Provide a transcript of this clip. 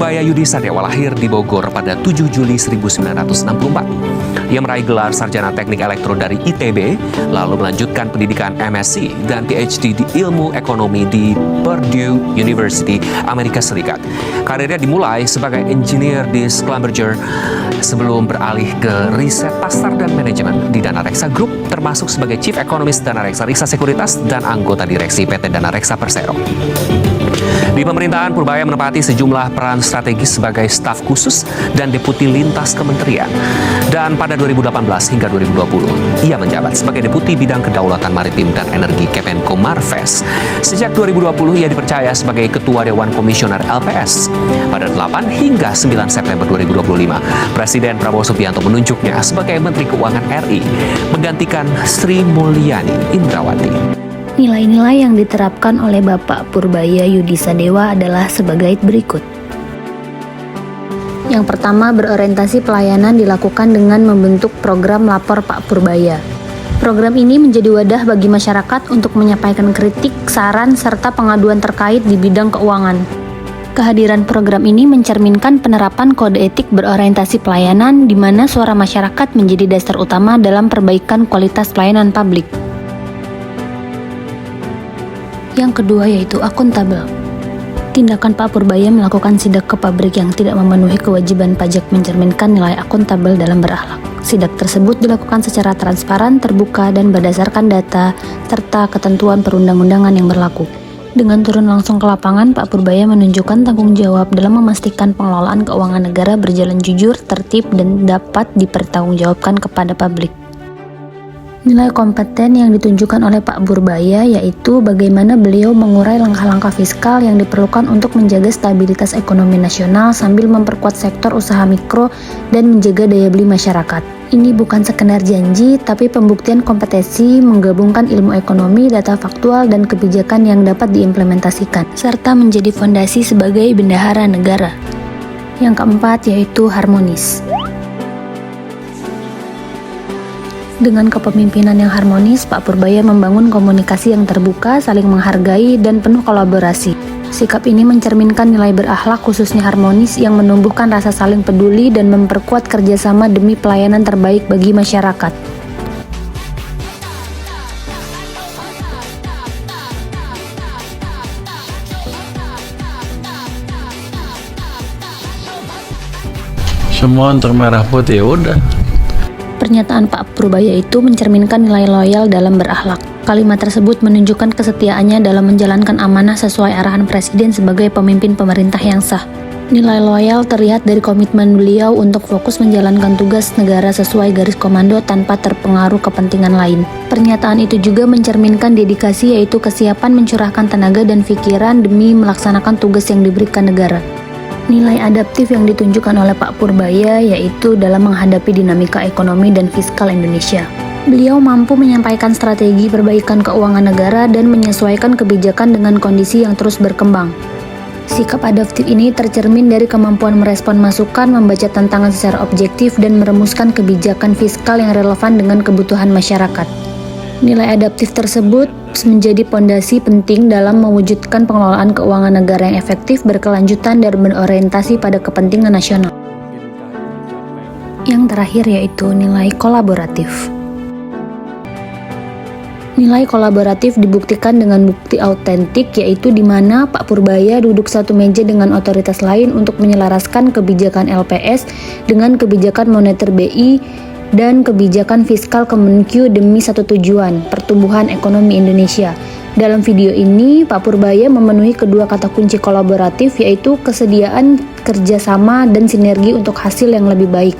Purbaya Yudi Sadewa lahir di Bogor pada 7 Juli 1964. Ia meraih gelar sarjana teknik elektro dari ITB, lalu melanjutkan pendidikan MSc dan PhD di ilmu ekonomi di Purdue University, Amerika Serikat. Karirnya dimulai sebagai engineer di Schlumberger sebelum beralih ke riset pasar dan manajemen di Dana Reksa Group, termasuk sebagai Chief Economist Dana Reksa Riksa Sekuritas dan anggota direksi PT Dana Reksa Persero. Di pemerintahan, Purbaya menempati sejumlah peran strategis sebagai staf khusus dan deputi lintas kementerian. Dan pada 2018 hingga 2020, ia menjabat sebagai deputi bidang kedaulatan maritim dan energi Kemenko Marves. Sejak 2020, ia dipercaya sebagai ketua Dewan Komisioner LPS. Pada 8 hingga 9 September 2025, Presiden Prabowo Subianto menunjuknya sebagai Menteri Keuangan RI, menggantikan Sri Mulyani Indrawati. Nilai-nilai yang diterapkan oleh Bapak Purbaya Yudi Sadewa adalah sebagai berikut. Yang pertama, berorientasi pelayanan dilakukan dengan membentuk program Lapor Pak Purbaya. Program ini menjadi wadah bagi masyarakat untuk menyampaikan kritik, saran, serta pengaduan terkait di bidang keuangan. Kehadiran program ini mencerminkan penerapan kode etik berorientasi pelayanan, di mana suara masyarakat menjadi dasar utama dalam perbaikan kualitas pelayanan publik. Yang kedua yaitu akuntabel. Tindakan Pak Purbaya melakukan sidak ke pabrik yang tidak memenuhi kewajiban pajak mencerminkan nilai akuntabel dalam berakhlak. Sidak tersebut dilakukan secara transparan, terbuka, dan berdasarkan data serta ketentuan perundang-undangan yang berlaku. Dengan turun langsung ke lapangan, Pak Purbaya menunjukkan tanggung jawab dalam memastikan pengelolaan keuangan negara berjalan jujur, tertib, dan dapat dipertanggungjawabkan kepada publik. Nilai kompeten yang ditunjukkan oleh Pak Purbaya yaitu bagaimana beliau mengurai langkah-langkah fiskal yang diperlukan untuk menjaga stabilitas ekonomi nasional sambil memperkuat sektor usaha mikro dan menjaga daya beli masyarakat. Ini bukan sekedar janji, tapi pembuktian kompetensi menggabungkan ilmu ekonomi, data faktual, dan kebijakan yang dapat diimplementasikan, serta menjadi fondasi sebagai bendahara negara. Yang keempat yaitu harmonis. Dengan kepemimpinan yang harmonis, Pak Purbaya membangun komunikasi yang terbuka, saling menghargai, dan penuh kolaborasi. Sikap ini mencerminkan nilai berakhlak khususnya harmonis yang menumbuhkan rasa saling peduli dan memperkuat kerjasama demi pelayanan terbaik bagi masyarakat. Semua untuk merah putih, udah. Pernyataan Pak Purbaya itu mencerminkan nilai loyal dalam berakhlak. Kalimat tersebut menunjukkan kesetiaannya dalam menjalankan amanah sesuai arahan Presiden sebagai pemimpin pemerintah yang sah. Nilai loyal terlihat dari komitmen beliau untuk fokus menjalankan tugas negara sesuai garis komando tanpa terpengaruh kepentingan lain. Pernyataan itu juga mencerminkan dedikasi, yaitu kesiapan mencurahkan tenaga dan pikiran demi melaksanakan tugas yang diberikan negara. Nilai adaptif yang ditunjukkan oleh Pak Purbaya yaitu dalam menghadapi dinamika ekonomi dan fiskal Indonesia. Beliau mampu menyampaikan strategi perbaikan keuangan negara dan menyesuaikan kebijakan dengan kondisi yang terus berkembang. Sikap adaptif ini tercermin dari kemampuan merespon masukan, membaca tantangan secara objektif, dan merumuskan kebijakan fiskal yang relevan dengan kebutuhan masyarakat. Nilai adaptif tersebut menjadi pondasi penting dalam mewujudkan pengelolaan keuangan negara yang efektif, berkelanjutan, dan berorientasi pada kepentingan nasional. Yang terakhir yaitu nilai kolaboratif. Nilai kolaboratif dibuktikan dengan bukti autentik, yaitu di mana Pak Purbaya duduk satu meja dengan otoritas lain untuk menyelaraskan kebijakan LPS dengan kebijakan moneter BI dan kebijakan fiskal Kemenkyu demi satu tujuan, pertumbuhan ekonomi Indonesia. Dalam video ini, Pak Purbaya memenuhi kedua kata kunci kolaboratif, yaitu kesediaan kerjasama dan sinergi untuk hasil yang lebih baik.